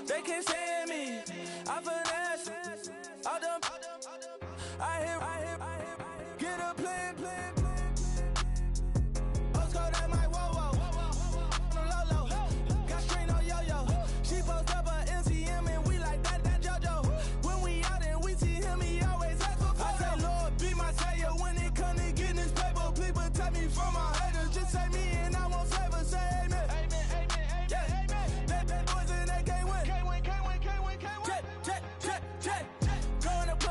They can't stand me. I finesse. All them. I hear. Get a plan. Postcode at my whoa. Low. Got strain on yo-yo. She post up a MCM and we like that JoJo. When we out and we see him, he always ask for photo. I say, Lord, be my savior when it come to getting this paper. Please protect me from my haters. Just say me and I won't save her. Say amen. Yeah. Bad boys and they can't win. Jet. Going up.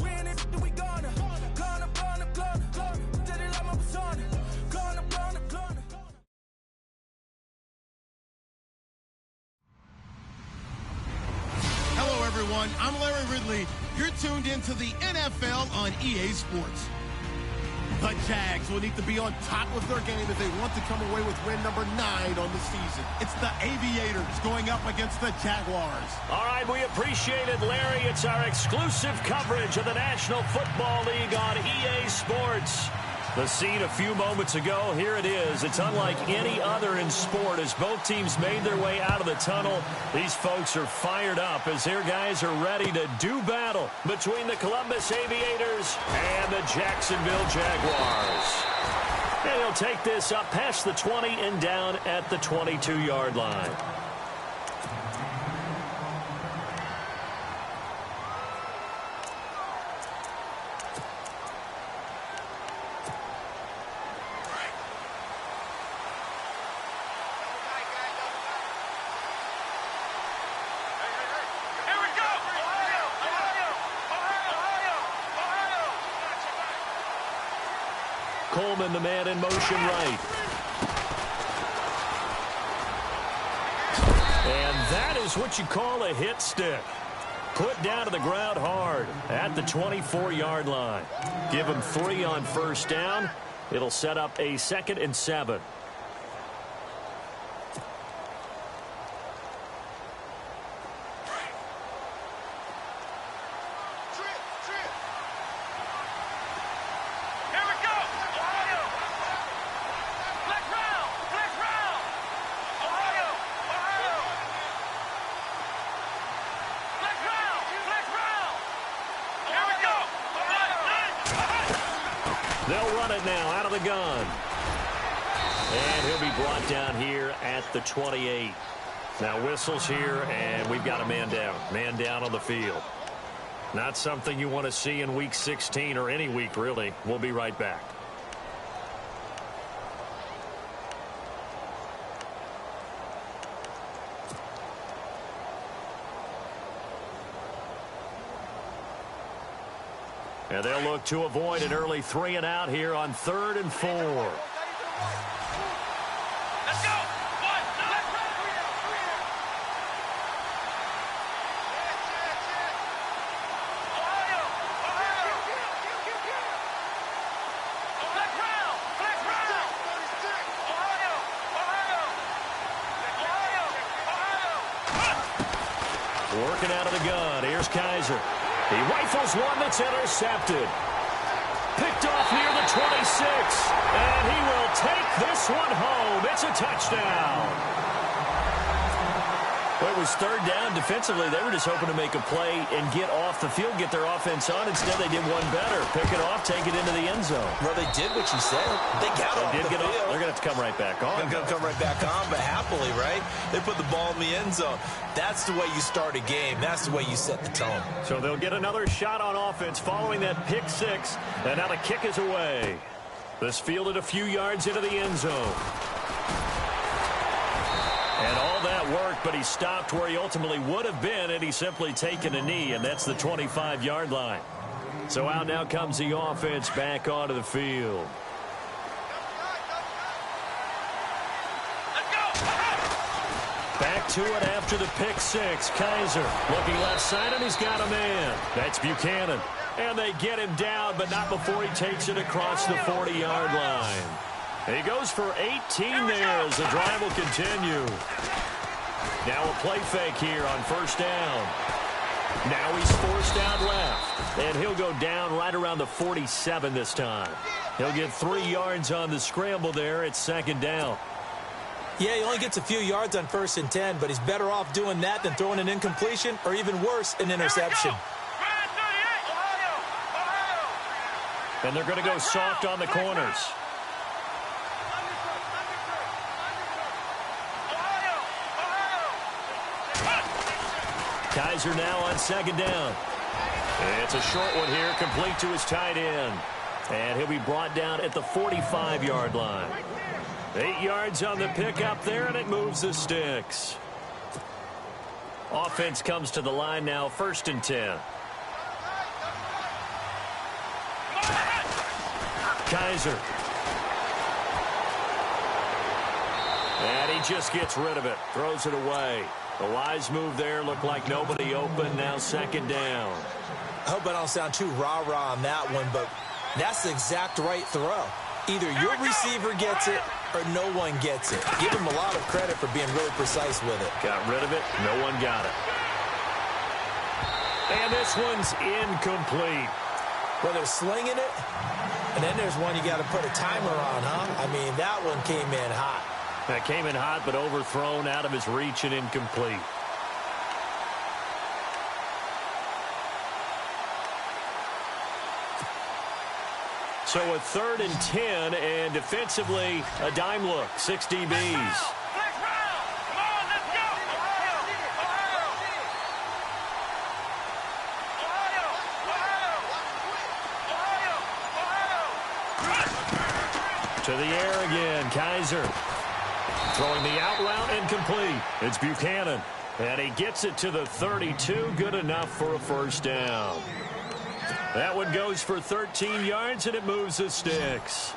We in it, we gonna. Gonna. Did it like my persona. Gonna. Hello, everyone. I'm Larry Ridley. You're tuned into the NFL on EA Sports. The Jags will need to be on top of their game if they want to come away with win number 9 on the season. It's the Aviators going up against the Jaguars. All right, we appreciate it, Larry. It's our exclusive coverage of the National Football League on EA Sports. The scene a few moments ago, here it is. It's unlike any other in sport as both teams made their way out of the tunnel. These folks are fired up as their guys are ready to do battle between the Columbus Aviators and the Jacksonville Jaguars. And he'll take this up past the 20 and down at the 22-yard line. Coleman, the man in motion right. And that is what you call a hit stick. Put down to the ground hard at the 24-yard line. Give him 3 on first down. It'll set up a 2nd and 7. They'll run it now out of the gun. And he'll be brought down here at the 28. Now whistles here, and we've got a man down. Man down on the field. Not something you want to see in Week 16 or any week, really. We'll be right back. And they'll look to avoid an early 3 and out here on 3rd and 4. Let's go! Working out of the gun. Here's Kaiser. He rifles one that's intercepted. Picked off near the 26. And he will take this one home. It's a touchdown. Well, it was 3rd down. Defensively, they were just hoping to make a play and get off the field, get their offense on. Instead, they did one better. Pick it off, take it into the end zone. Well, they did what you said. They got off the field. They're going to have to come right back on. They're going to come right back on, but happily, right? They put the ball in the end zone. That's the way you start a game. That's the way you set the tone. So they'll get another shot on offense following that pick 6. And now the kick is away. This fielded a few yards into the end zone. And all that worked, but he stopped where he ultimately would have been, and he's simply taken a knee, and that's the 25-yard line. So out now comes the offense back onto the field. Back to it after the pick 6. Kaiser looking left side, and he's got a man. That's Buchanan. And they get him down, but not before he takes it across the 40-yard line. He goes for 18 there as the drive will continue. Now a play fake here on first down. Now he's forced out left. And he'll go down right around the 47 this time. He'll get 3 yards on the scramble there at 2nd down. Yeah, he only gets a few yards on 1st and 10, but he's better off doing that than throwing an incompletion or even worse, an interception. And they're going to go soft on the corners. Kaiser now on 2nd down. It's a short one here, complete to his tight end. And he'll be brought down at the 45-yard line. 8 yards on the pickup there, and it moves the sticks. Offense comes to the line now, 1st and 10. Kaiser. And he just gets rid of it, throws it away. The wise move there, looked like nobody open, now 2nd down. I hope I don't sound too rah-rah on that one, but that's the exact right throw. Either your receiver gets it or no one gets it. Give him a lot of credit for being really precise with it. Got rid of it. No one got it. And this one's incomplete. Well, they're slinging it, and then there's one you got to put a timer on, huh? I mean, that one came in hot. That came in hot, but overthrown, out of his reach, and incomplete. So a 3rd and 10, and defensively, a dime look, 6 DBs. To the air again, Kaiser. Throwing the out route incomplete. It's Buchanan. And he gets it to the 32. Good enough for a 1st down. That one goes for 13 yards, and it moves the sticks.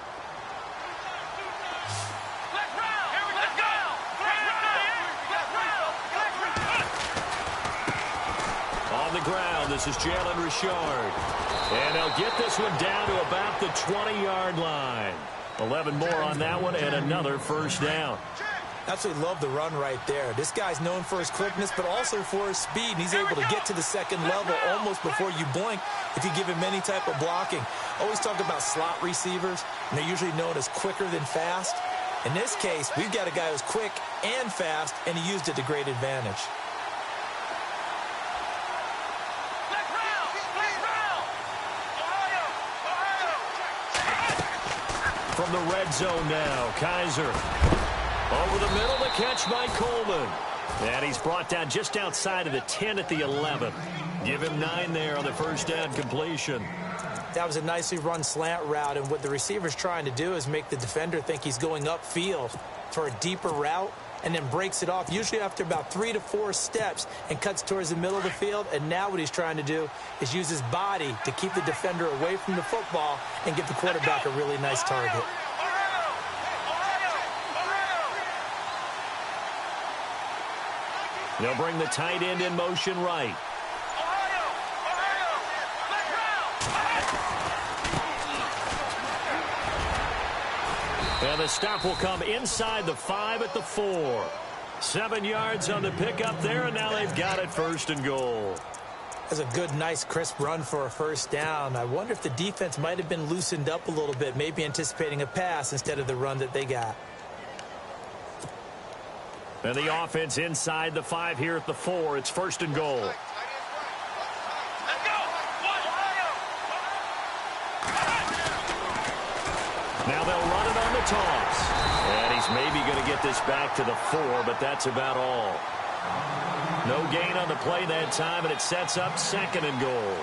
On the ground, this is Jalen Richard. And they'll get this one down to about the 20-yard line. 11 more on that one, and another 1st down. Absolutely love the run right there. This guy's known for his quickness, but also for his speed, and he's able to get to the 2nd level almost before you blink if you give him any type of blocking. Always talk about slot receivers, and they're usually known as quicker than fast. In this case, we've got a guy who's quick and fast, and he used it to great advantage. From the red zone now, Kaiser. Over the middle, the catch by Coleman. And he's brought down just outside of the 10 at the 11. Give him 9 there on the 1st down completion. That was a nicely run slant route, and what the receiver's trying to do is make the defender think he's going upfield for a deeper route, and then breaks it off, usually after about 3 to 4 steps, and cuts towards the middle of the field. And now what he's trying to do is use his body to keep the defender away from the football and give the quarterback a really nice target. They'll bring the tight end in motion right. And the stop will come inside the 5 at the 4. 7 yards on the pickup there, and now they've got it 1st and goal. That's a good, nice, crisp run for a 1st down. I wonder if the defense might have been loosened up a little bit, maybe anticipating a pass instead of the run that they got. And the offense inside the 5 here at the 4. It's 1st and goal. Now they'll run it on the toss. And he's maybe going to get this back to the 4, but that's about all. No gain on the play that time, and it sets up 2nd and goal.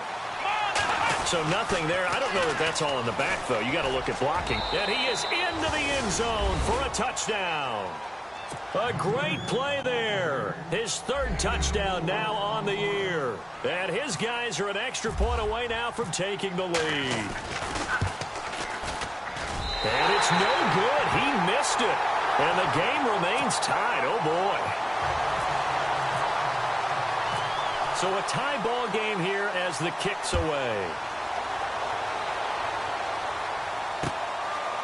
So nothing there. I don't know that that's all in the back, though. You got to look at blocking. And he is into the end zone for a touchdown. A great play there. His 3rd touchdown now on the year. And his guys are an extra point away now from taking the lead. And it's no good. He missed it. And the game remains tied. Oh, boy. So a tie ball game here as the kick's away.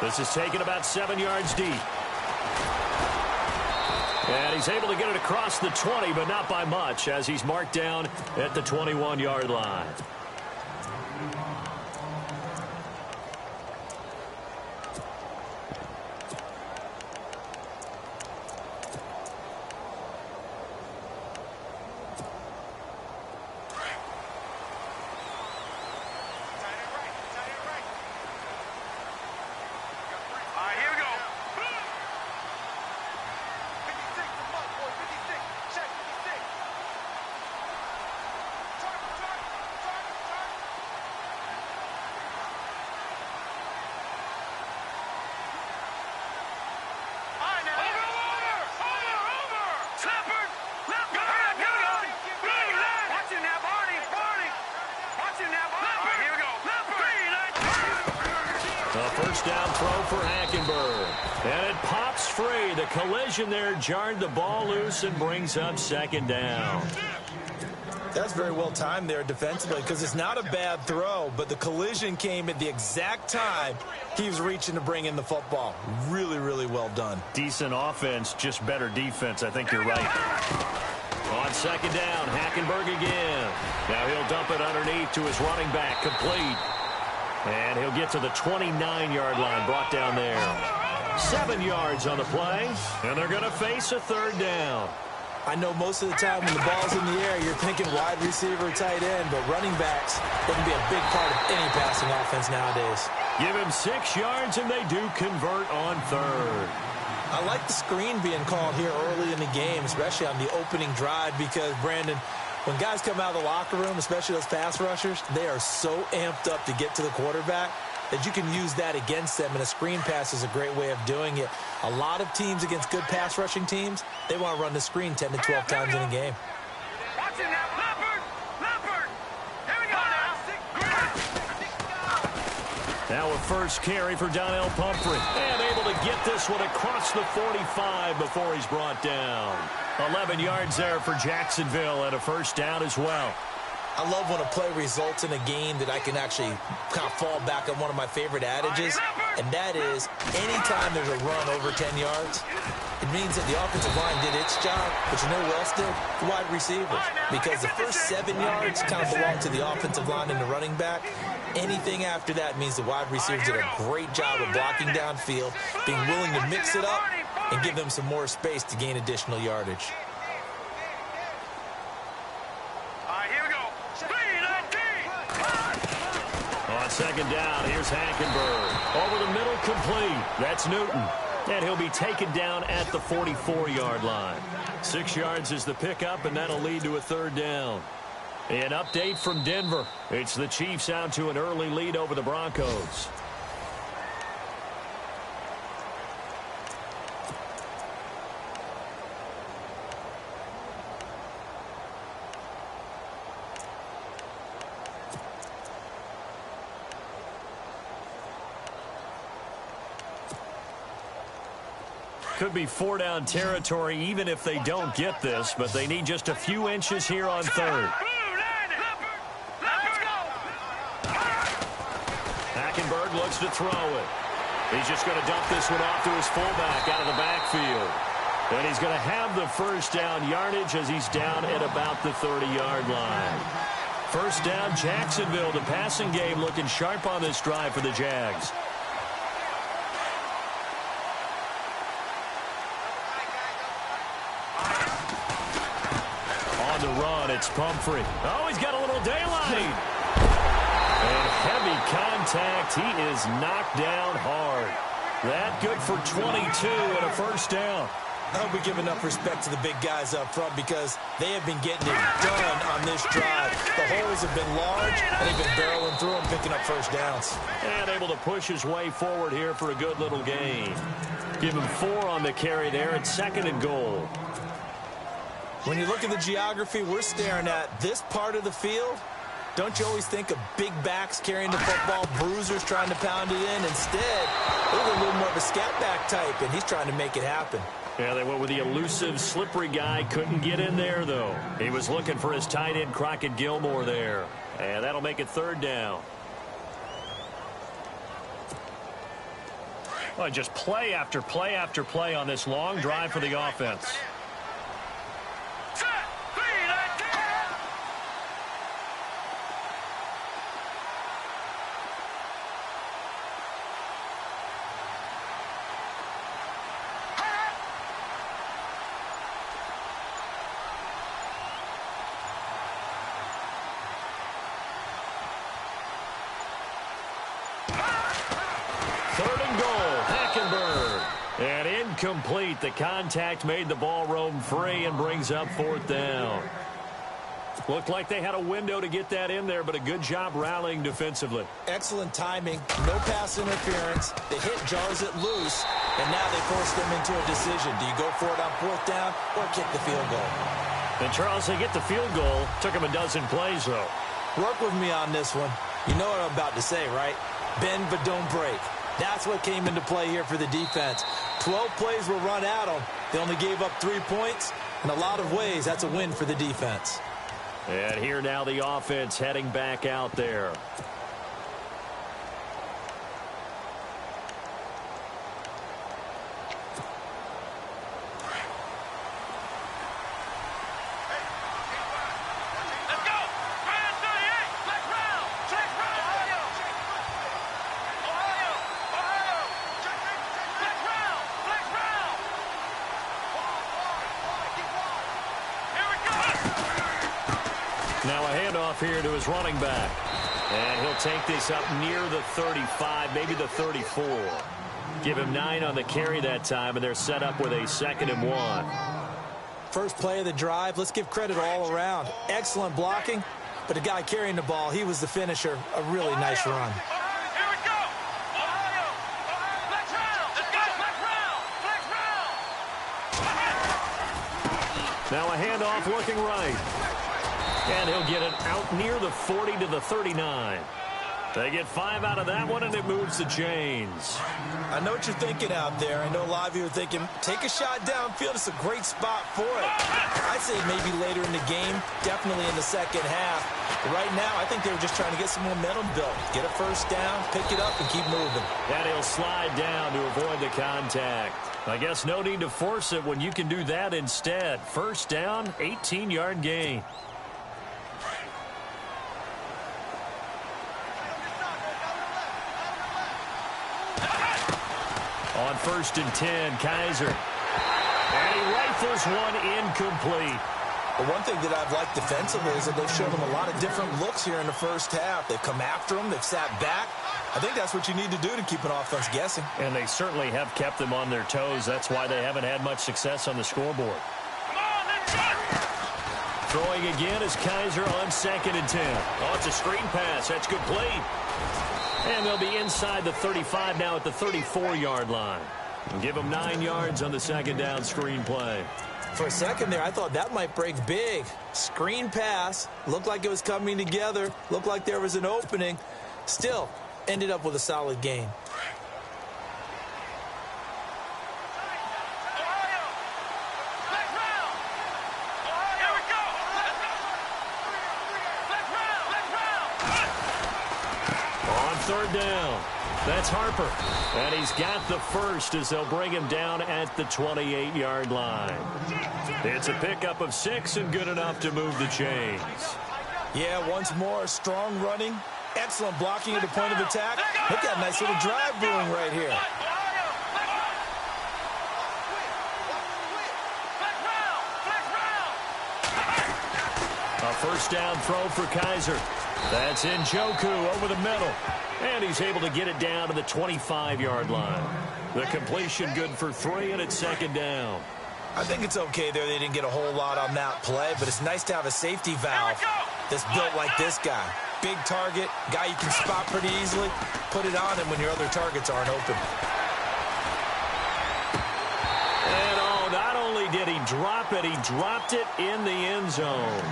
This is taken about 7 yards deep. And he's able to get it across the 20, but not by much, as he's marked down at the 21-yard line. first down throw for Hackenberg. And it pops free. The collision there jarred the ball loose and brings up second down. That's very well timed there defensively because it's not a bad throw, but the collision came at the exact time he was reaching to bring in the football. Really, really well done. Decent offense, just better defense. I think you're right. On second down, Hackenberg again. Now he'll dump it underneath to his running back, complete. And he'll get to the 29-yard line, brought down there. 7 yards on the play, and they're going to face a third down. I know most of the time when the ball's in the air, you're thinking wide receiver, tight end, but running backs, they can be a big part of any passing offense nowadays. Give him 6 yards, and they do convert on third. I like the screen being called here early in the game, especially on the opening drive, because, Brandon, when guys come out of the locker room, especially those pass rushers, they are so amped up to get to the quarterback that you can use that against them, and a screen pass is a great way of doing it. A lot of teams against good pass rushing teams, they want to run the screen 10 to 12 times in a game. Watch it now, Leopard! Here we go now! Now a first carry for Donnell Pumphrey. And able to get this one across the 45 before he's brought down. 11 yards there for Jacksonville and a first down as well. I love when a play results in a game that I can actually kind of fall back on one of my favorite adages, and that is anytime there's a run over 10 yards, it means that the offensive line did its job, but you know who else did? The wide receivers. Because the first 7 yards kind of belong to the offensive line and the running back. Anything after that means the wide receivers did a great job of blocking downfield, being willing to mix it up, and give them some more space to gain additional yardage. On second down, here's Hackenberg. Over the middle, complete. That's Newton. And he'll be taken down at the 44-yard line. 6 yards is the pickup, and that'll lead to a third down. An update from Denver. It's the Chiefs out to an early lead over the Broncos. Could be 4-down territory even if they don't get this, but they need just a few inches here on third. Hackenberg looks to throw it. He's just going to dump this one off to his fullback out of the backfield. And he's going to have the first down yardage as he's down at about the 30-yard line. First down, Jacksonville. The passing game looking sharp on this drive for the Jags. On the run, it's Pumphrey. Oh, he's got a little daylight. And heavy contact. He is knocked down hard. That good for 22 and a first down. I hope we give enough respect to the big guys up front because they have been getting it done on this drive. The holes have been large, and they've been barreling through them, picking up first downs. And able to push his way forward here for a good little gain. Give him 4 on the carry there at 2nd and goal. When you look at the geography we're staring at, this part of the field, don't you always think of big backs carrying the football, bruisers trying to pound it in? Instead, they're a little more of a scat back type, and he's trying to make it happen. Yeah, they went with the elusive, slippery guy. Couldn't get in there, though. He was looking for his tight end, Crockett Gilmore, there. And that'll make it third down. Well, just play after play after play on this long drive for the offense. Complete. The contact made the ball roam free and brings up 4th down. Looked like they had a window to get that in there, but a good job rallying defensively. Excellent timing. No pass interference. The hit jars it loose, and now they force them into a decision. Do you go for it on 4th down or kick the field goal? And Charles, they get the field goal. Took them a dozen plays, though. Work with me on this one. You know what I'm about to say, right? Bend but don't break. That's what came into play here for the defense. 12 plays were run at them. They only gave up 3 points. In a lot of ways, that's a win for the defense. And here now the offense heading back out there. Now a handoff here to his running back. And he'll take this up near the 35, maybe the 34. Give him 9 on the carry that time, and they're set up with a 2nd and 1. First play of the drive, let's give credit all around. Excellent blocking, but the guy carrying the ball, he was the finisher. A really nice run. Now a handoff looking right. And he'll get it out near the 40 to the 39. They get 5 out of that one, and it moves the chains. I know what you're thinking out there. I know a lot of you are thinking, take a shot downfield. It's a great spot for it. I'd say maybe later in the game, definitely in the second half. But right now, I think they were just trying to get some momentum built. Get a first down, pick it up, and keep moving. And he'll slide down to avoid the contact. I guess no need to force it when you can do that instead. First down, 18-yard gain. On 1st and 10, Kaiser. And he rifles one incomplete. But one thing that I've liked defensively is that they've shown them a lot of different looks here in the first half. They've come after them. They've sat back. I think that's what you need to do to keep an offense guessing. And they certainly have kept them on their toes. That's why they haven't had much success on the scoreboard. Throwing again is Kaiser on 2nd and 10. Oh, it's a screen pass. That's complete. And they'll be inside the 35 now at the 34-yard line. And give them 9 yards on the 2nd down screen play. For a second there, I thought that might break big. Screen pass. Looked like it was coming together. Looked like there was an opening. Still, ended up with a solid gain. Third down. That's Harper. And he's got the first as they'll bring him down at the 28-yard line. It's a pickup of 6 and good enough to move the chains. Yeah, once more, strong running, excellent blocking at the point of attack. Look at that nice little drive brewing right here. A first down throw for Kaiser. That's Njoku over the middle. And he's able to get it down to the 25-yard line. The completion good for 3, and it's 2nd down. I think it's okay there. They didn't get a whole lot on that play, but it's nice to have a safety valve that's built like this guy. Big target, guy you can spot pretty easily. Put it on him when your other targets aren't open. And not only did he drop it, he dropped it in the end zone.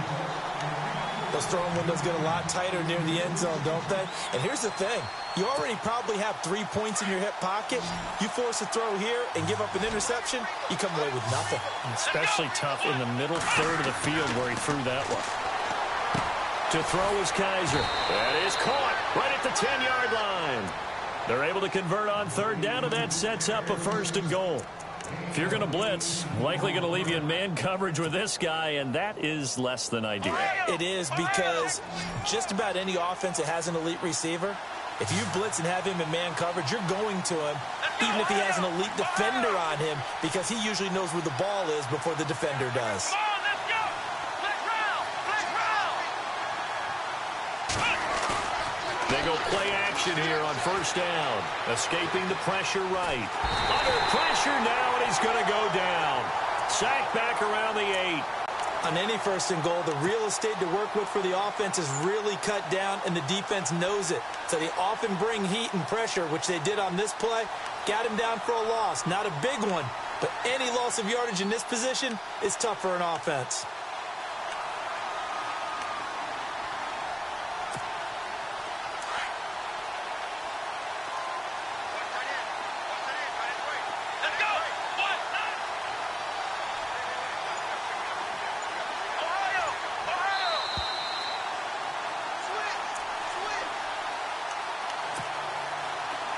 Those throwing windows get a lot tighter near the end zone, don't they? And here's the thing. You already probably have 3 points in your hip pocket. You force a throw here and give up an interception, you come away with nothing. Especially tough in the middle third of the field where he threw that one. To throw is Kaiser. That is caught right at the 10-yard line. They're able to convert on 3rd down, and that sets up a 1st and goal. If you're going to blitz, likely going to leave you in man coverage with this guy, and that is less than ideal. It is, because just about any offense that has an elite receiver, if you blitz and have him in man coverage, you're going to him, even if he has an elite defender on him, because he usually knows where the ball is before the defender does. They go play action here on 1st down. Escaping the pressure right. Under pressure now, and he's going to go down. Sacked back around the 8. On any 1st and goal, the real estate to work with for the offense is really cut down, and the defense knows it. So they often bring heat and pressure, which they did on this play. Got him down for a loss. Not a big one, but any loss of yardage in this position is tough for an offense.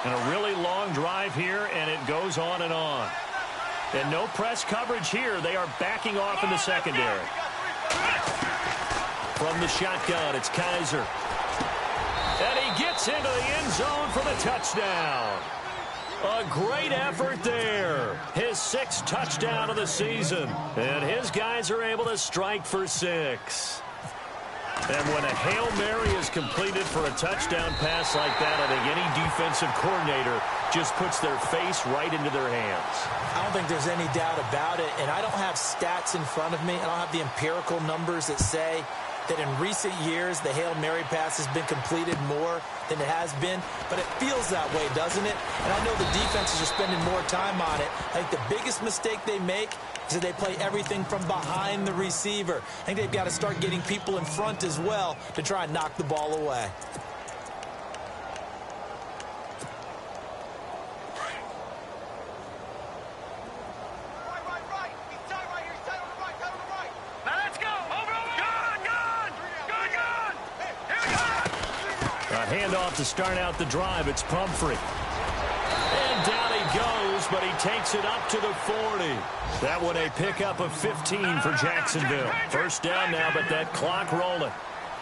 And a really long drive here, and it goes on and on. And no press coverage here. They are backing off in the secondary. From the shotgun, it's Kaiser. And he gets into the end zone for the touchdown. A great effort there. His 6th touchdown of the season. And his guys are able to strike for 6. And when a Hail Mary is completed for a touchdown pass like that, I think any defensive coordinator just puts their face right into their hands. I don't think there's any doubt about it, and I don't have stats in front of me. I don't have the empirical numbers that say that in recent years the Hail Mary pass has been completed more than it has been, but it feels that way, doesn't it? And I know the defenses are spending more time on it. I think the biggest mistake they make is that they play everything from behind the receiver. I think they've got to start getting people in front as well to try and knock the ball away. Handoff to start out the drive. It's Pumphrey. And down he goes, but he takes it up to the 40. That one a pickup of 15 for Jacksonville. First down now, but that clock rolling.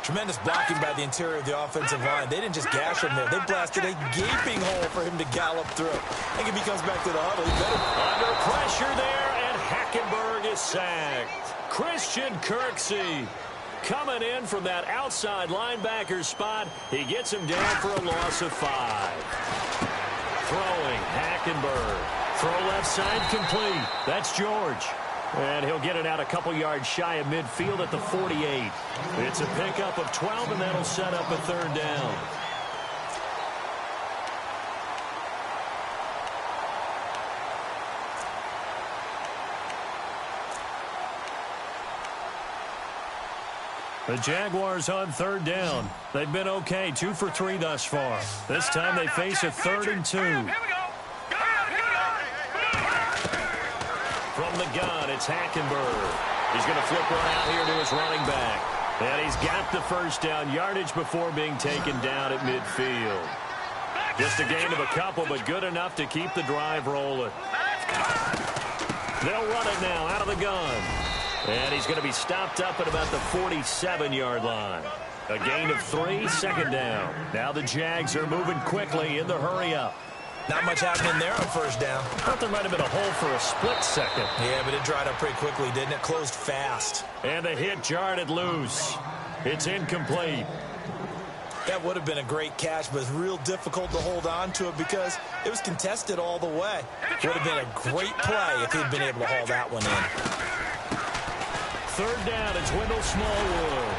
Tremendous blocking by the interior of the offensive line. They didn't just gash him there. They blasted a gaping hole for him to gallop through. I think if he comes back to the huddle, he better... Under pressure there, and Hackenberg is sacked. Christian Kirksey coming in from that outside linebacker spot. He gets him down for a loss of 5. Throwing, Hackenberg. Throw left side complete. That's George. And he'll get it out a couple yards shy of midfield at the 48. It's a pickup of 12, and that'll set up a 3rd down. The Jaguars on 3rd down. They've been okay, 2 for 3 thus far. This time they face a 3rd and 2. From the gun, it's Hackenberg. He's going to flip one out here to his running back. And he's got the first down yardage before being taken down at midfield. Just a gain of a couple, but good enough to keep the drive rolling. They'll run it now out of the gun. And he's going to be stopped up at about the 47-yard line. A gain of 3, 2nd down. Now the Jags are moving quickly in the hurry-up. Not much happening there on 1st down. Thought there might have been a hole for a split second. Yeah, but it dried up pretty quickly, didn't it? Closed fast. And the hit jarred it loose. It's incomplete. That would have been a great catch, but it's real difficult to hold on to it because it was contested all the way. Would have been a great play if he'd been able to haul that one in. 3rd down, it's Wendell Smallwood.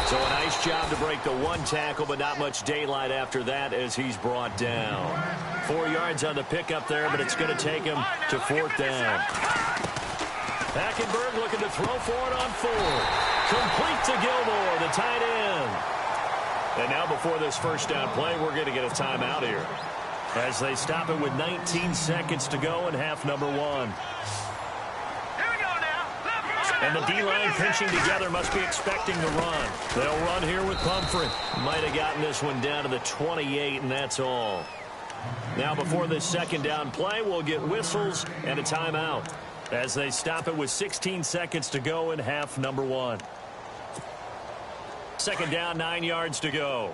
So a nice job to break the 1 tackle, but not much daylight after that as he's brought down. 4 yards on the pickup there, but it's going to take him to 4th down. Hackenberg looking to throw for it on 4th. Complete to Gilmore, the tight end. And now before this 1st down play, we're going to get a timeout here as they stop it with 19 seconds to go in half number 1. And the D-line pinching together must be expecting the run. They'll run here with Pumphrey. Might have gotten this one down to the 28, and that's all. Now before this 2nd down play, we'll get whistles and a timeout as they stop it with 16 seconds to go in half number 1. 2nd down, 9 yards to go.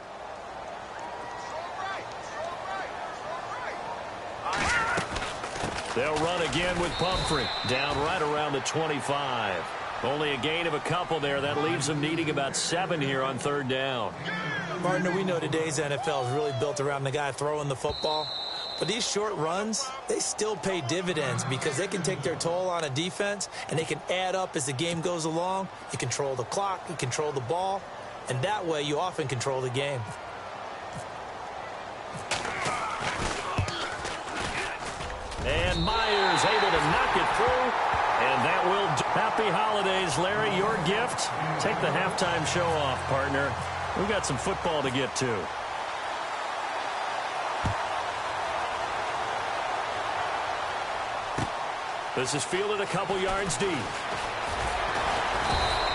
They'll run again with Pumphrey. Down right around the 25. Only a gain of a couple there. That leaves them needing about 7 here on 3rd down. Partner, we know today's NFL is really built around the guy throwing the football. But these short runs, they still pay dividends because they can take their toll on a defense and they can add up as the game goes along. You control the clock, you control the ball, and that way you often control the game. And Myers able to knock it through. And that will... Happy holidays, Larry. Your gift. Take the halftime show off, partner. We've got some football to get to. This is fielded a couple yards deep.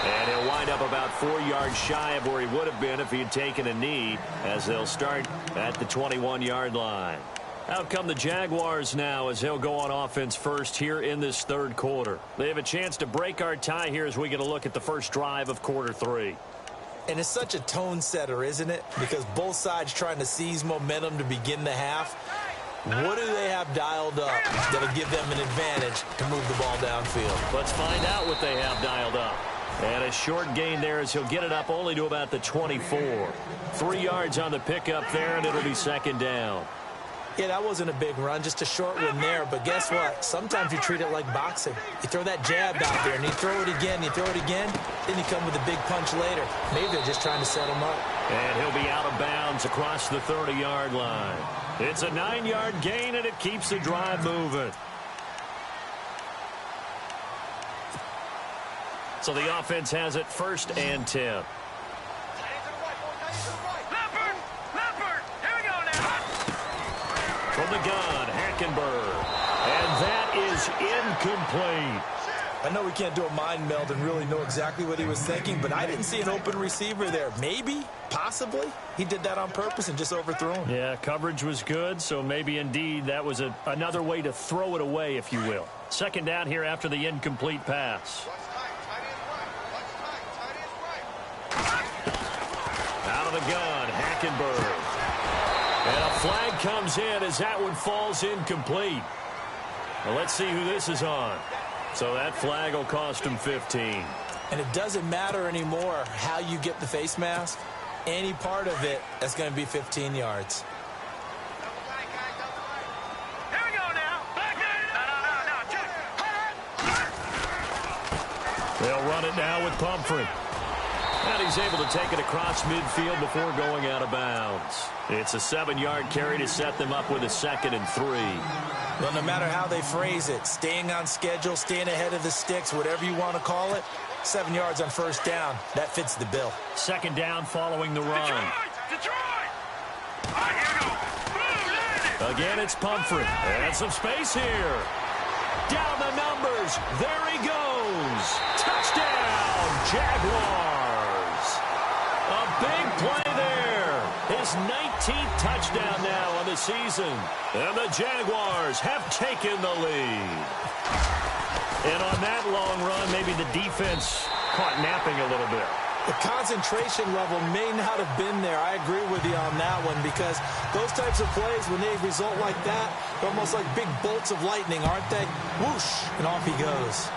And he'll wind up about 4 yards shy of where he would have been if he had taken a knee, as they'll start at the 21-yard line. Out come the Jaguars now as they'll go on offense first here in this third quarter. They have a chance to break our tie here as we get a look at the first drive of quarter 3. And it's such a tone setter, isn't it? Because both sides trying to seize momentum to begin the half. What do they have dialed up that'll give them an advantage to move the ball downfield? Let's find out what they have dialed up. And a short gain there as he'll get it up only to about the 24. 3 yards on the pickup there, and it'll be second down. Yeah, that wasn't a big run, just a short one there. But guess what? Sometimes you treat it like boxing. You throw that jab out there, and you throw it again, you throw it again, then you come with a big punch later. Maybe they're just trying to set him up. And he'll be out of bounds across the 30-yard line. It's a 9-yard gain, and it keeps the drive moving. So the offense has it first and 10. From the gun, Hackenberg. And that is incomplete. I know we can't do a mind meld and really know exactly what he was thinking, but I didn't see an open receiver there. Maybe, possibly, he did that on purpose and just overthrew him. Yeah, coverage was good, so maybe indeed that was another way to throw it away, if you will. Second down here after the incomplete pass. Out of the gun, Hackenberg. And a flag comes in as that one falls incomplete. Well, let's see who this is on. So that flag will cost him 15. And it doesn't matter anymore how you get the face mask. Any part of it, that's going to be 15 yards. Here we go now. No. They'll run it now with Pumphrey. And he's able to take it across midfield before going out of bounds. It's a 7-yard carry to set them up with a 2nd and 3. Well, no matter how they phrase it, staying on schedule, staying ahead of the sticks, whatever you want to call it, 7 yards on first down, that fits the bill. Second down following the run. Detroit! All right, here we go. Boom, Again, it's Pumphrey. And some space here. Down the numbers. There he goes. Touchdown, Jaguars. A big play there. His 19th touchdown now on the season. And the Jaguars have taken the lead. And on that long run, maybe the defense caught napping a little bit. The concentration level may not have been there. I agree with you on that one because those types of plays, when they result like that, they're almost like big bolts of lightning, aren't they? Whoosh, and off he goes.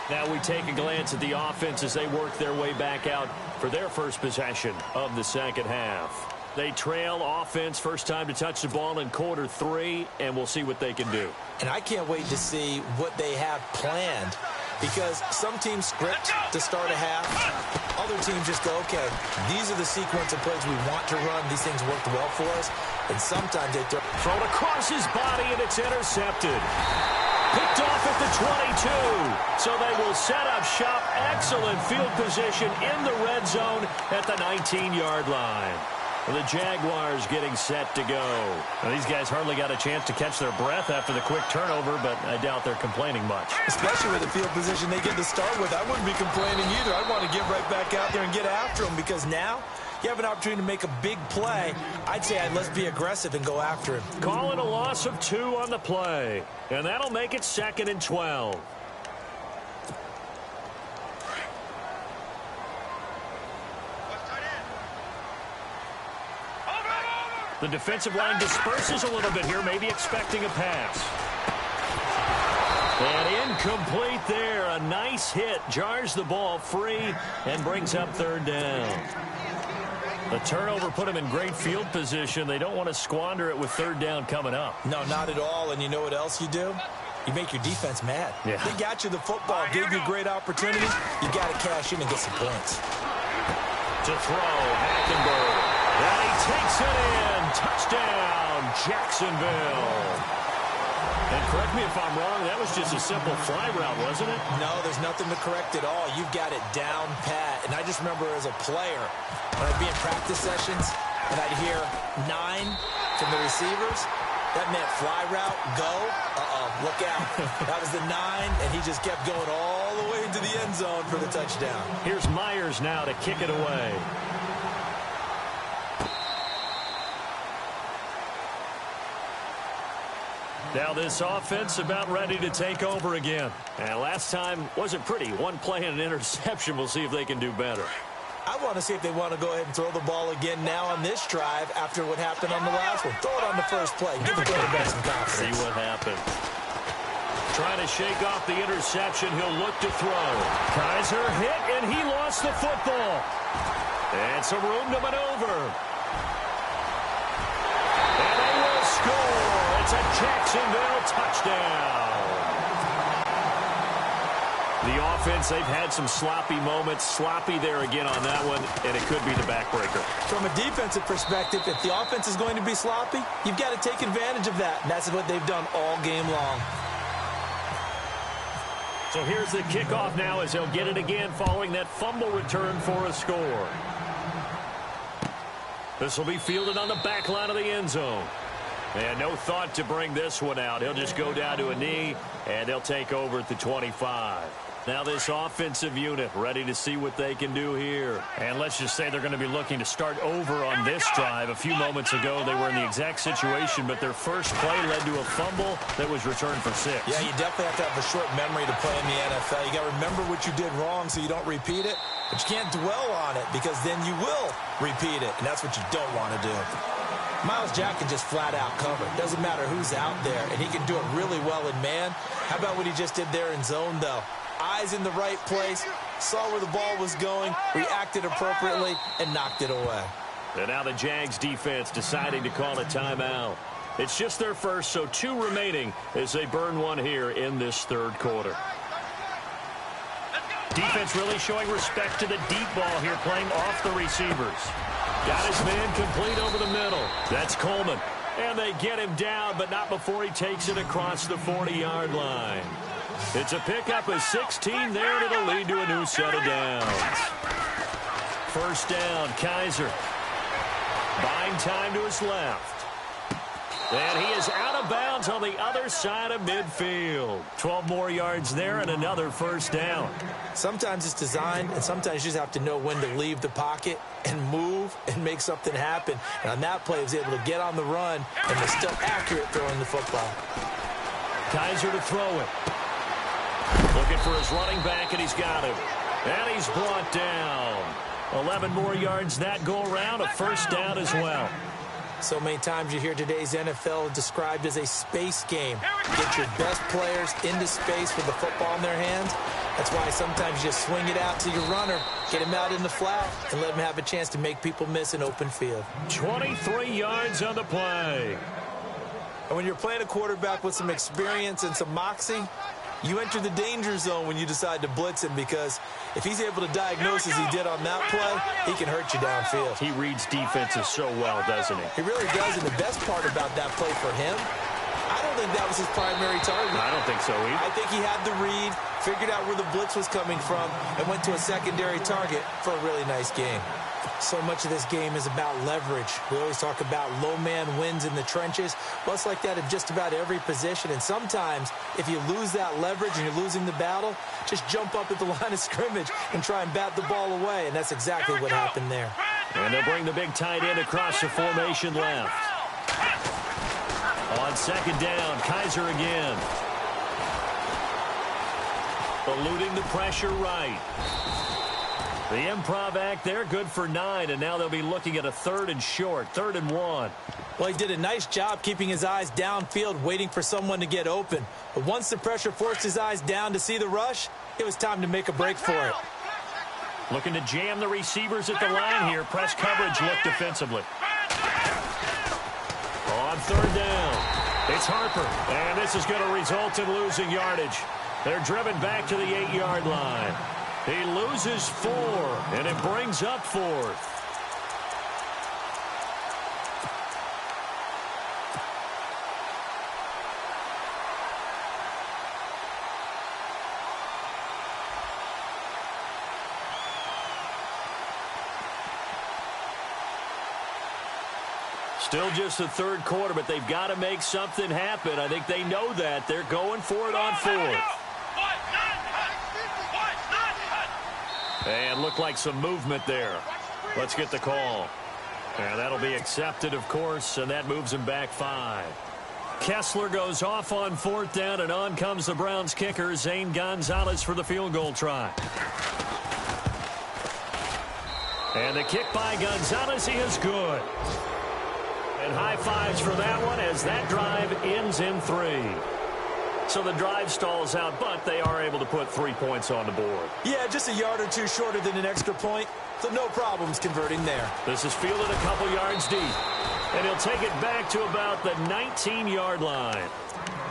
Now we take a glance at the offense as they work their way back out for their first possession of the second half. They trail offense first time to touch the ball in quarter 3, and we'll see what they can do. And I can't wait to see what they have planned because some teams script to start a half. Other teams just go, okay, these are the sequence of plays we want to run. These things worked well for us. And sometimes they thrown across his body, and it's intercepted. Picked off at the 22. So they will set up shop. Excellent field position in the red zone at the 19-yard line. The Jaguars getting set to go. Now, these guys hardly got a chance to catch their breath after the quick turnover, but I doubt they're complaining much. Especially with the field position they get to start with. I wouldn't be complaining either. I'd want to get right back out there and get after them because now you have an opportunity to make a big play. I'd say let's be aggressive and go after him. Call it a loss of 2 on the play, and that'll make it 2nd and 12. The defensive line disperses a little bit here, maybe expecting a pass. And incomplete there. A nice hit. Jars the ball free and brings up 3rd down. The turnover put them in great field position. They don't want to squander it with 3rd down coming up. No, not at all. And you know what else you do? You make your defense mad. Yeah. They got you the football, gave you a great opportunity. You got to cash in and get some points. To throw, Hackenberg. And he takes it in. Touchdown, Jacksonville. And correct me if I'm wrong, that was just a simple fly route, wasn't it? No, there's nothing to correct at all. You've got it down pat. And I just remember as a player, when I'd be in practice sessions, and I'd hear 9 from the receivers, that meant fly route, go, look out. That was the 9, and he just kept going all the way into the end zone for the touchdown. Here's Myers now to kick it away. Now this offense about ready to take over again. And last time wasn't pretty. One play and an interception. We'll see if they can do better. I want to see if they want to go ahead and throw the ball again now on this drive after what happened on the last one. Throw it on the first play. Give the quarterback some confidence. See what happens. Trying to shake off the interception. He'll look to throw. Kaiser hit, and he lost the football. And some room to maneuver. And they will score. It's a Jacksonville touchdown. The offense, they've had some sloppy moments. Sloppy there again on that one, and it could be the backbreaker. From a defensive perspective, if the offense is going to be sloppy, you've got to take advantage of that, and that's what they've done all game long. So here's the kickoff now as they'll get it again following that fumble return for a score. This will be fielded on the back line of the end zone. And no thought to bring this one out. He'll just go down to a knee, and they'll take over at the 25. Now this offensive unit ready to see what they can do here. And let's just say they're going to be looking to start over on this drive. A few moments ago, they were in the exact situation, but their first play led to a fumble that was returned for 6. Yeah, you definitely have to have a short memory to play in the NFL. You got to remember what you did wrong so you don't repeat it, but you can't dwell on it because then you will repeat it, and that's what you don't want to do. Myles Jack can just flat out cover. Doesn't matter who's out there, and he can do it really well in man. How about what he just did there in zone, though? Eyes in the right place, saw where the ball was going, reacted appropriately, and knocked it away. And now the Jags defense deciding to call a timeout. It's just their first, so 2 remaining as they burn one here in this third quarter. Defense really showing respect to the deep ball here, playing off the receivers. Got his man complete over the middle. That's Coleman. And they get him down, but not before he takes it across the 40-yard line. It's a pickup of 16 there, and it'll lead to a new set of downs. First down, Kaiser. Buying time to his left. And he is out of bounds on the other side of midfield. 12 more yards there and another first down. Sometimes it's designed, and sometimes you just have to know when to leave the pocket and move and make something happen. And on that play, he was able to get on the run and was still accurate throwing the football. Kaiser to throw it. Looking for his running back, and he's got him. And he's brought down. 11 more yards that go around, a first down as well. So many times you hear today's NFL described as a space game. Get your best players into space with the football in their hands. That's why sometimes you just swing it out to your runner, get him out in the flat, and let him have a chance to make people miss an open field. 23 yards on the play. And when you're playing a quarterback with some experience and some moxie, you enter the danger zone when you decide to blitz him, because if he's able to diagnose as he did on that play, he can hurt you downfield. He reads defenses so well, doesn't he? He really does, and the best part about that play for him, I don't think that was his primary target. I don't think so either. I think he had the read, figured out where the blitz was coming from, and went to a secondary target for a really nice game. So much of this game is about leverage. We always talk about low man wins in the trenches. Well, it's like that at just about every position. And sometimes, if you lose that leverage and you're losing the battle, just jump up at the line of scrimmage and try and bat the ball away. And that's exactly what happened there. And they'll bring the big tight end across the formation left. On second down, Kaiser again. Eluding the pressure right. The improv act there, good for 9, and now they'll be looking at a 3rd and short, 3rd and 1. Well, he did a nice job keeping his eyes downfield, waiting for someone to get open. But once the pressure forced his eyes down to see the rush, it was time to make a break for it. Looking to jam the receivers at the line here. Press coverage look defensively. On 3rd down, it's Harper, and this is going to result in losing yardage. They're driven back to the 8-yard line. He loses 4, and it brings up 4th. Still just the 3rd quarter, but they've got to make something happen. I think they know that. They're going for it on 4th. And looked like some movement there. Let's get the call. And that'll be accepted, of course, and that moves him back 5. Kessler goes off on 4th down, and on comes the Browns kicker, Zane Gonzalez, for the field goal try. And the kick by Gonzalez is good. And high fives for that one as that drive ends in 3. So the drive stalls out, but they are able to put 3 points on the board. Yeah, just a yard or two shorter than an extra point, so no problems converting there. This is fielded a couple yards deep, and he'll take it back to about the 19-yard line.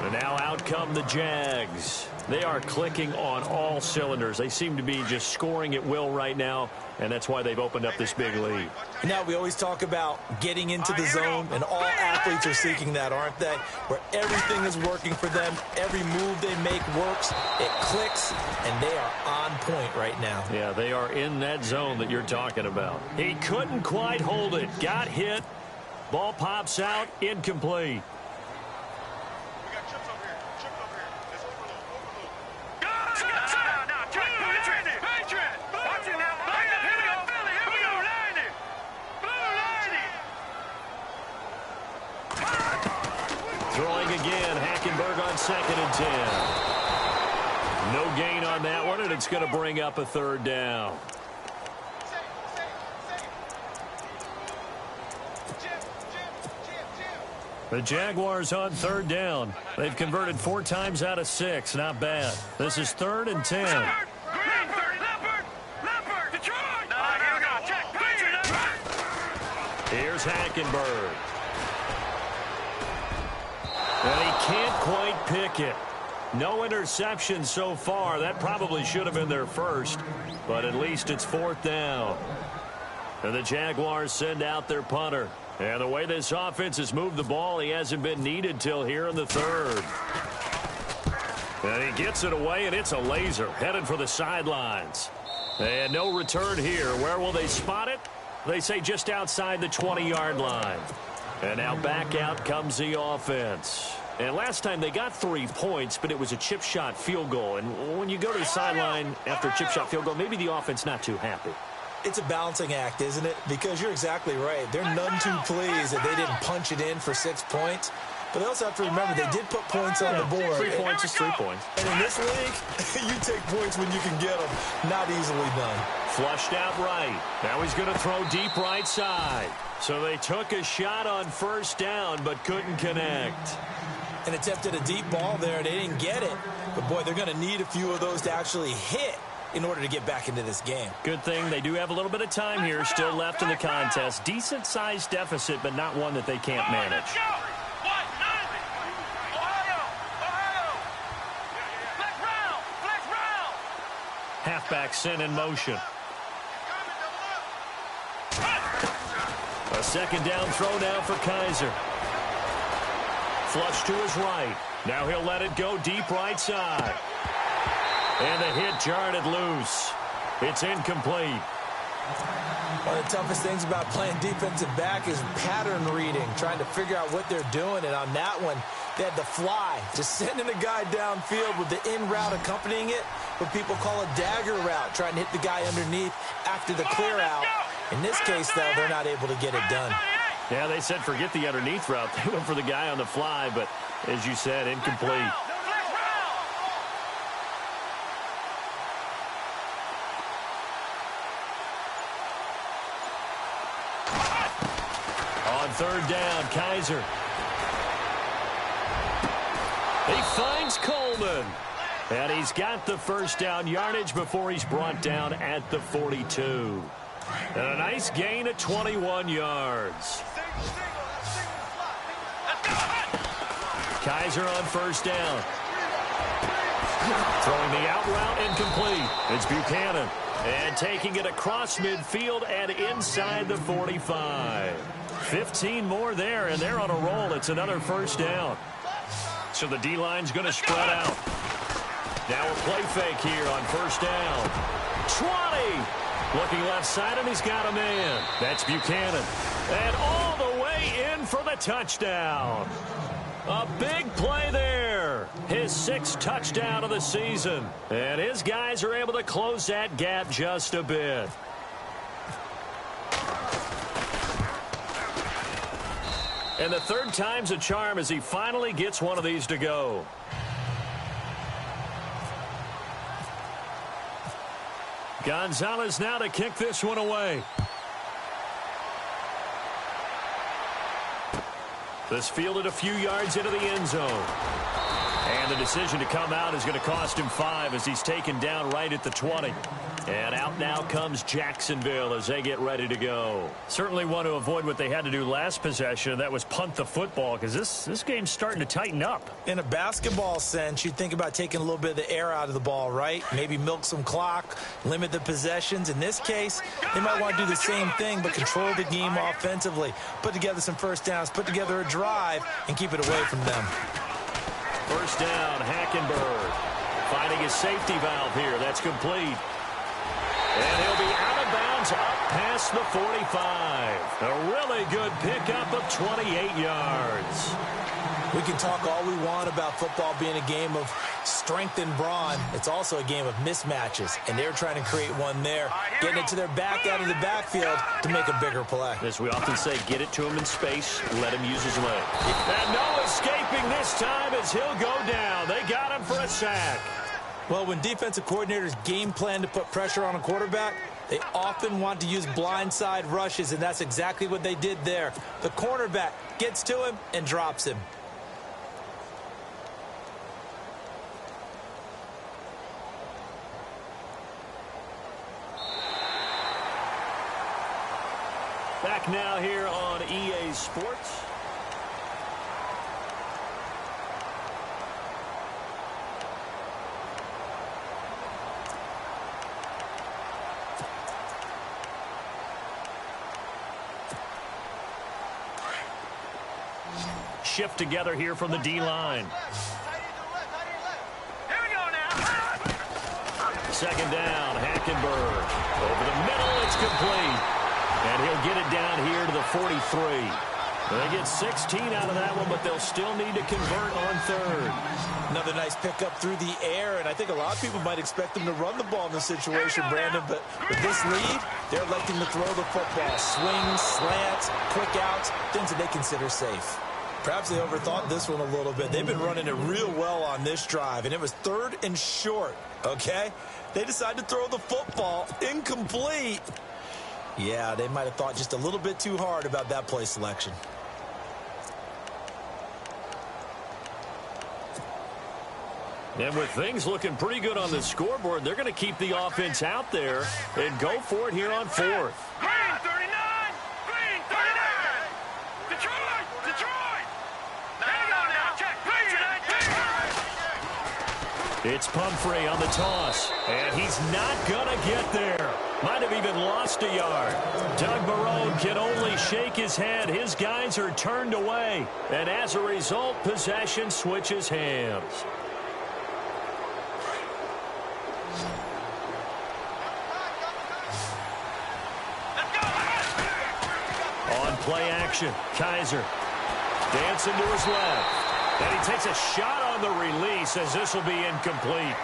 And now out come the Jags. They are clicking on all cylinders. They seem to be just scoring at will right now, and that's why they've opened up this big lead. Now, we always talk about getting into the zone, and all athletes are seeking that, aren't they? Where everything is working for them, every move they make works, it clicks, and they are on point right now. Yeah, they are in that zone that you're talking about. He couldn't quite hold it. Got hit. Ball pops out. Incomplete. Throwing again, Hackenberg on 2nd and 10. No gain on that one, and it's going to bring up a 3rd down. The Jaguars on 3rd down. They've converted 4 times out of 6. Not bad. This is 3rd and 10. Here's Hackenberg. And he can't quite pick it. No interception so far. That probably should have been their first, but at least it's 4th down. And the Jaguars send out their punter. And the way this offense has moved the ball, he hasn't been needed till here in the 3rd. And he gets it away, and it's a laser headed for the sidelines. And no return here. Where will they spot it? They say just outside the 20-yard line. And now back out comes the offense. And last time they got 3 points, but it was a chip shot field goal. And when you go to the sideline after a chip shot field goal, maybe the offense not too happy. It's a balancing act, isn't it? Because you're exactly right. They're none too pleased that they didn't punch it in for 6 points. But they also have to remember they did put points on the board. 3 points is 3 points. And in this league, you take points when you can get them. Not easily done. Flushed out right. Now he's going to throw deep right side. So they took a shot on 1st down, but couldn't connect. And attempted a deep ball there. They didn't get it. But, boy, they're going to need a few of those to actually hit in order to get back into this game. Good thing they do have a little bit of time here still left in the contest. Decent-sized deficit, but not one that they can't manage. Halfback sent in motion. A 2nd down throw now for Kaiser. Flush to his right. Now he'll let it go deep right side. And the hit jarred it loose. It's incomplete. One of the toughest things about playing defensive back is pattern reading, trying to figure out what they're doing. And on that one, they had the fly, just sending a guy downfield with the in route accompanying it, what people call a dagger route, trying to hit the guy underneath after the clear out. In this case, though, they're not able to get it done. Yeah, they said forget the underneath route. They went for the guy on the fly, but as you said, incomplete. On 3rd down, Kaiser. He finds Coleman. And he's got the 1st down yardage before he's brought down at the 42. And a nice gain of 21 yards. Kaiser on 1st down. Throwing the out route incomplete. It's Buchanan. And taking it across midfield and inside the 45. 15 more there, and they're on a roll. It's another 1st down. So the D-line's going to spread out. Now a play fake here on 1st down. 20. Looking left side, and he's got a man. That's Buchanan. And all the way in for the touchdown. A big play there. His 6th touchdown of the season. And his guys are able to close that gap just a bit. And the third time's a charm as he finally gets one of these to go. Gonzalez now to kick this one away. This fielded a few yards into the end zone. And the decision to come out is going to cost him 5 as he's taken down right at the 20. And out now comes Jacksonville as they get ready to go. Certainly want to avoid what they had to do last possession, and that was punt the football, because this game's starting to tighten up. In a basketball sense, you think about taking a little bit of the air out of the ball, right? Maybe milk some clock, limit the possessions. In this case, they might want to do the same thing, but control the game offensively. Put together some first downs, put together a drive, and keep it away from them. First down, Hackenberg. Finding his safety valve here. That's complete. And he'll be out of bounds up past the 45. A really good pickup of 28 yards. We can talk all we want about football being a game of strength and brawn. It's also a game of mismatches, and they're trying to create one there, getting it to their back out of the backfield to make a bigger play. As we often say, get it to him in space, let him use his leg. And no escaping this time as he'll go down. They got him for a sack. Well, when defensive coordinators game plan to put pressure on a quarterback, they often want to use blindside rushes, and that's exactly what they did there. The cornerback gets to him and drops him. Back now here on EA Sports. Shift together here from the D-line. Here we go now. Second down, Hackenberg. Over the middle, it's complete. And he'll get it down here to the 43. They get 16 out of that one, but they'll still need to convert on third. Another nice pickup through the air, and I think a lot of people might expect them to run the ball in this situation, Brandon, but with this lead, they're electing to throw the football. Swings, slants, quick outs, things that they consider safe. Perhaps they overthought this one a little bit. They've been running it real well on this drive, and it was 3rd and short, okay? They decided to throw the football incomplete. Yeah, they might have thought just a little bit too hard about that play selection. And with things looking pretty good on the scoreboard, they're going to keep the offense out there and go for it here on 4th. Green 39! Green 39! Detroit! Detroit! There you go now. Check. It's Pumphrey on the toss, and he's not going to get there. Might have even lost a yard. Doug Marrone can only shake his head. His guys are turned away, and as a result, possession switches hands. On play action, Kaiser dancing to his left. And he takes a shot on the release as this will be incomplete.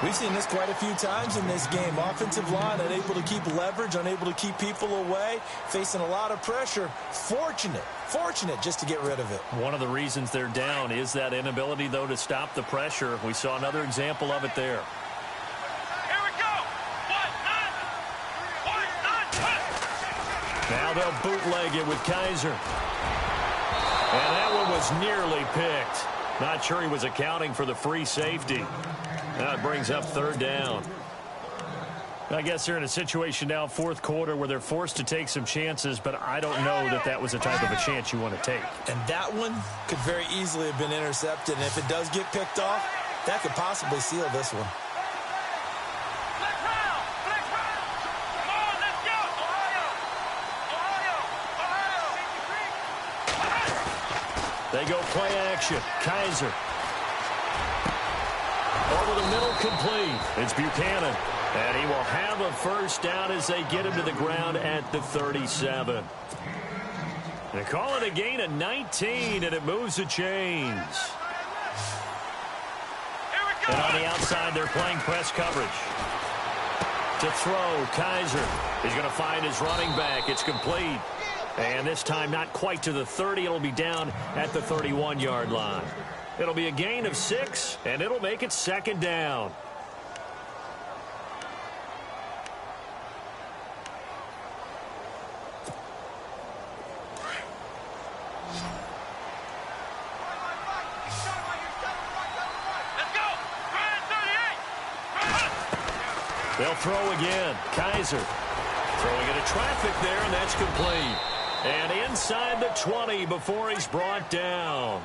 We've seen this quite a few times in this game. Offensive line unable to keep leverage, unable to keep people away, facing a lot of pressure. Fortunate just to get rid of it. One of the reasons they're down is that inability, though, to stop the pressure. We saw another example of it there. Here we go. Now they'll bootleg it with Kaiser. And that one was nearly picked. Not sure he was accounting for the free safety. Now it brings up 3rd down. I guess they're in a situation now, 4th quarter, where they're forced to take some chances, but I don't know that that was the type of a chance you want to take. And that one could very easily have been intercepted. And if it does get picked off, that could possibly seal this one. They go play action. Kaiser. Over the middle, complete. It's Buchanan. And he will have a first down as they get him to the ground at the 37. They call it a gain of 19, and it moves the chains. And on the outside, they're playing press coverage. To throw, Kaiser. He's going to find his running back. It's complete. And this time not quite to the 30. It'll be down at the 31-yard line. It'll be a gain of 6, and it'll make it second down. They'll throw again. Kaiser throwing into traffic there, and that's complete. And inside the 20 before he's brought down.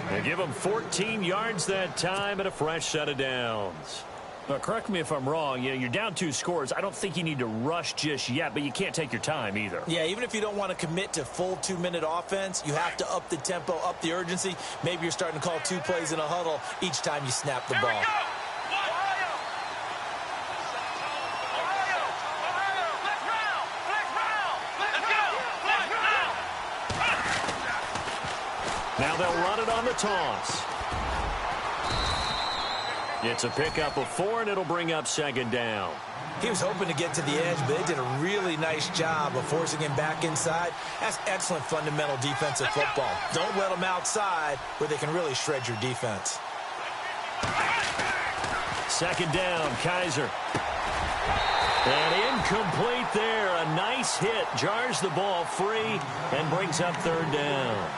They give him 14 yards that time and a fresh set of downs. Now, correct me if I'm wrong. You're down 2 scores. I don't think you need to rush just yet, but you can't take your time either. Yeah, even if you don't want to commit to full 2-minute offense, you have to up the tempo, up the urgency. Maybe you're starting to call 2 plays in a huddle each time you snap the ball. Now they'll run it on the toss. It's a pickup of 4, and it'll bring up second down. He was hoping to get to the edge, but they did a really nice job of forcing him back inside. That's excellent fundamental defensive football. Don't let them outside where they can really shred your defense. Second down, Kaiser. And incomplete there. A nice hit. Jars the ball free and brings up third down.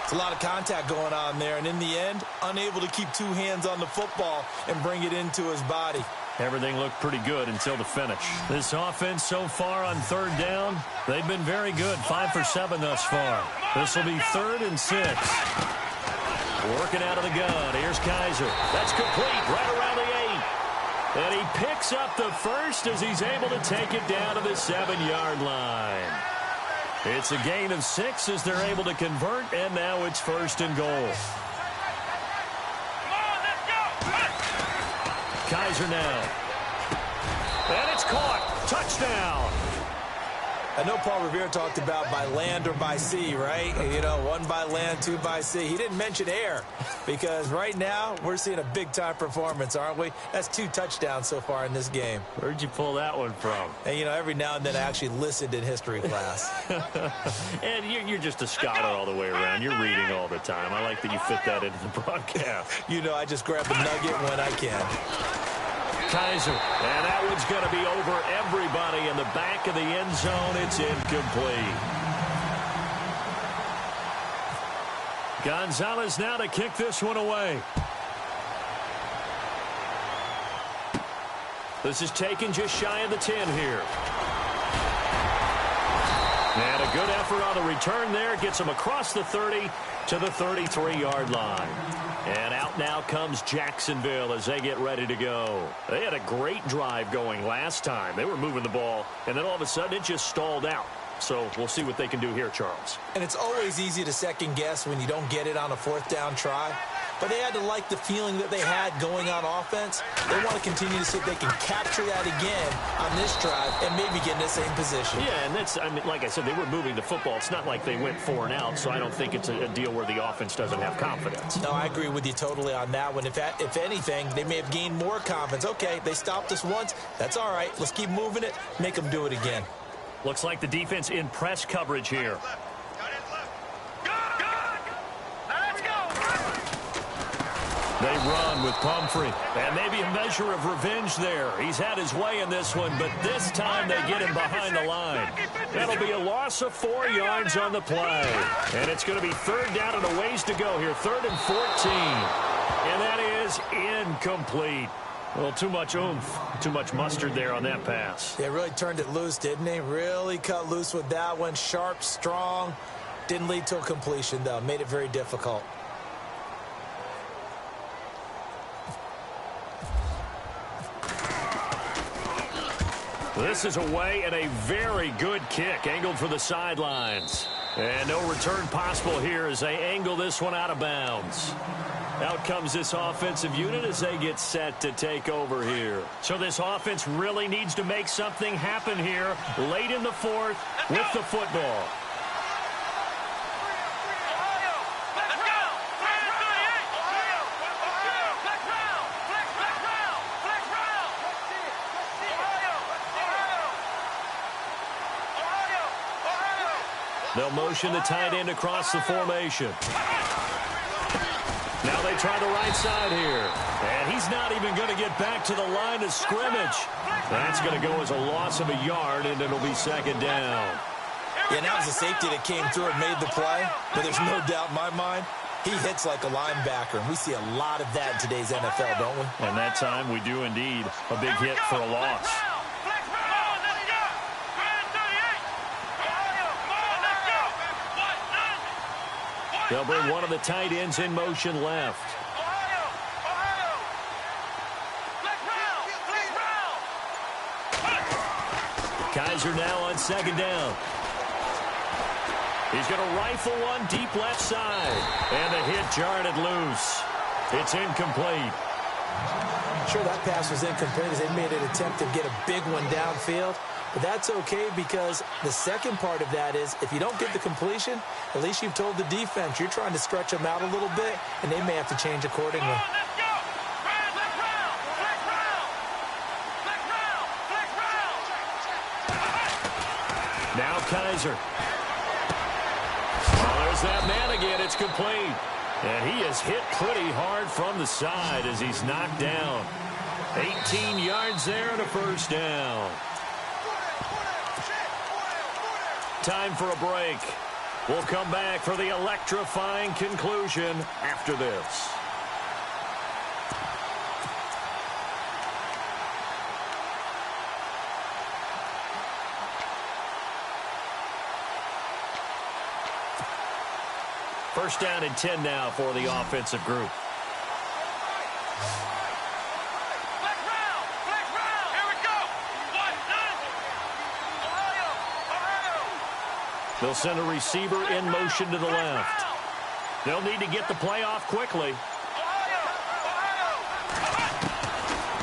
It's a lot of contact going on there, and in the end, unable to keep 2 hands on the football and bring it into his body. Everything looked pretty good until the finish. This offense so far on third down, they've been very good. 5 for 7 thus far. This will be 3rd and 6. Working out of the gun. Here's Kaiser. That's complete right around the 8. And he picks up the first as he's able to take it down to the 7-yard line. It's a gain of 6 as they're able to convert, and now it's 1st and goal. Kaiser now. And it's caught. Touchdown. I know Paul Revere talked about by land or by sea, right? You know, 1 by land, 2 by sea. He didn't mention air because right now we're seeing a big-time performance, aren't we? That's 2 touchdowns so far in this game. Where'd you pull that one from? And, you know, every now and then I actually listened in history class. And you're just a scholar all the way around. You're reading all the time. I like that you fit that into the broadcast. You know, I just grab a nugget when I can. Kaiser, and that one's going to be over everybody in the back of the end zone. It's incomplete. Gonzalez now to kick this one away. This is taken just shy of the 10 here. And a good effort on the return there. Gets him across the 30 to the 33-yard line. And out now comes Jacksonville as they get ready to go. They had a great drive going last time. They were moving the ball, and then all of a sudden it just stalled out. So we'll see what they can do here, Charles. And it's always easy to second-guess when you don't get it on a 4th down try. But they had to like the feeling that they had going on offense. They want to continue to see if they can capture that again on this drive and maybe get in the same position. Yeah, and that's, I mean, like I said, they were moving the football. It's not like they went 4 and out, so I don't think it's a deal where the offense doesn't have confidence. No, I agree with you totally on that one. If anything, they may have gained more confidence. Okay, they stopped us once. That's all right. Let's keep moving it. Make them do it again. Looks like the defense in press coverage here. They run with Pumphrey, and maybe a measure of revenge there. He's had his way in this one, but this time they get him behind the line. That'll be a loss of 4 yards on the play. And it's going to be 3rd down and a ways to go here, 3rd and 14. And that is incomplete. Well, too much oomph, too much mustard there on that pass. They really turned it loose, didn't they? Really cut loose with that one. Sharp, strong. Didn't lead to a completion, though. Made it very difficult. This is away and a very good kick, angled for the sidelines. And no return possible here as they angle this one out of bounds. Out comes this offensive unit as they get set to take over here. So this offense really needs to make something happen here late in the 4th with the football. They'll motion the tight end across the formation. Now they try the right side here. And he's not even going to get back to the line of scrimmage. That's going to go as a loss of a yard, and it'll be second down. Yeah, and that was a safety that came through and made the play. But there's no doubt in my mind, he hits like a linebacker. And we see a lot of that in today's NFL, don't we? And that time we do indeed. A big hit for a loss. They'll bring one of the tight ends in motion left. Kaiser now on second down. He's going to rifle one deep left side. And the hit jarred it loose. It's incomplete. Sure, that pass was incomplete as they made an attempt to get a big one downfield. But that's okay because the second part of that is if you don't get the completion, at least you've told the defense you're trying to stretch them out a little bit, and they may have to change accordingly. Now Kaiser. Oh, there's that man again. It's complete. And he is hit pretty hard from the side as he's knocked down. 18 yards there and a first down. Time for a break. We'll come back for the electrifying conclusion after this. First down and 10 now for the offensive group. They'll send a receiver in motion to the left. They'll need to get the play off quickly.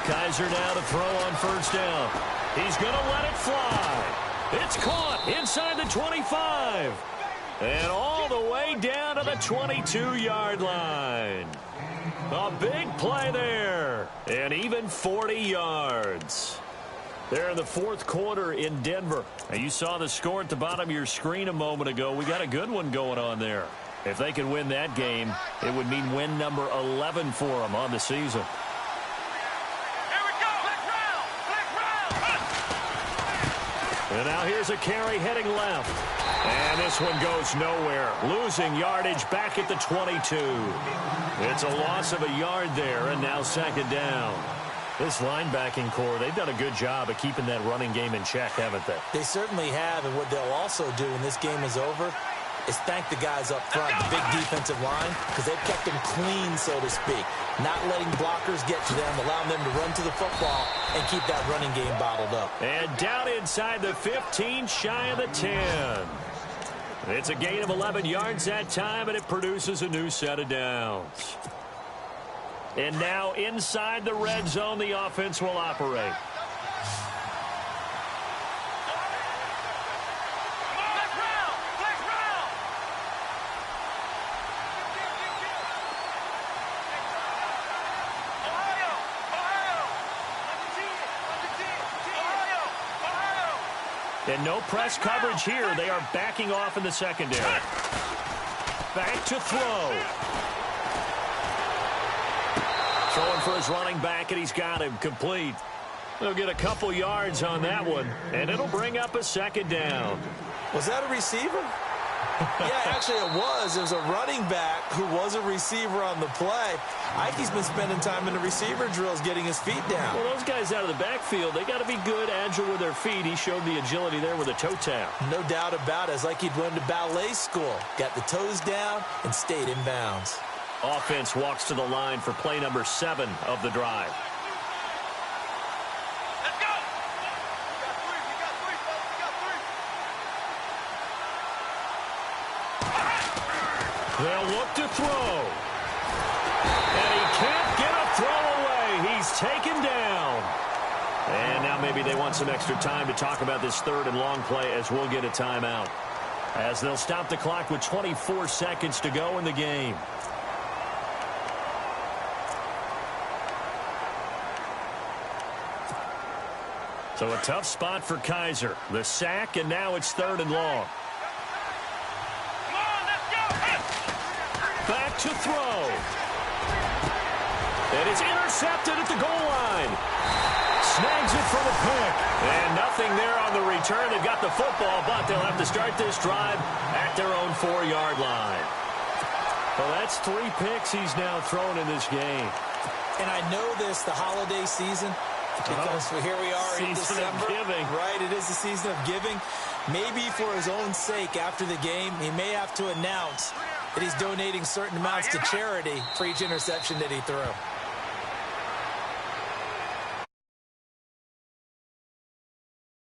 Kaiser now to throw on first down. He's going to let it fly. It's caught inside the 25. And all the way down to the 22-yard line. A big play there. And even 40 yards. They're in the fourth quarter in Denver. And you saw the score at the bottom of your screen a moment ago. We got a good one going on there. If they can win that game, it would mean win number 11 for them on the season. And now here's a carry heading left. And this one goes nowhere. Losing yardage back at the 22. It's a loss of a yard there, and now second down. This linebacking core, they've done a good job of keeping that running game in check, haven't they? They certainly have, and what they'll also do when this game is over is thank the guys up front, the big defensive line, because they've kept them clean, so to speak. Not letting blockers get to them, allowing them to run to the football and keep that running game bottled up. And down inside the 15, shy of the 10. It's a gain of 11 yards that time, and it produces a new set of downs. And now inside the red zone, the offense will operate. And no press coverage here. They are backing off in the secondary. Back to throw. Throwing for his running back, and he's got him complete. They'll get a couple yards on that one, and it'll bring up a second down. Was that a receiver? Yeah, actually it was. It was a running back who was a receiver on the play. Ike's been spending time in the receiver drills getting his feet down. Well, those guys out of the backfield, they got to be good, agile with their feet. He showed the agility there with a toe tap. No doubt about it. It's like he'd went to ballet school. Got the toes down and stayed in bounds. Offense walks to the line for play number 7 of the drive. Let's go! They'll look to throw. And he can't get a throw away. He's taken down. And now maybe they want some extra time to talk about this third and long play as we'll get a timeout. As they'll stop the clock with 24 seconds to go in the game. So a tough spot for Kaiser. The sack, and now it's third and long. back to throw. And it's intercepted at the goal line. Snags it for the pick. And nothing there on the return. They've got the football, but they'll have to start this drive at their own 4-yard line. Well, that's 3 picks he's now thrown in this game. And I know this, the holiday season, because here we are in December. Giving. Right, it is the season of giving. Maybe for his own sake, after the game, he may have to announce that he's donating certain amounts to charity for each interception that he threw.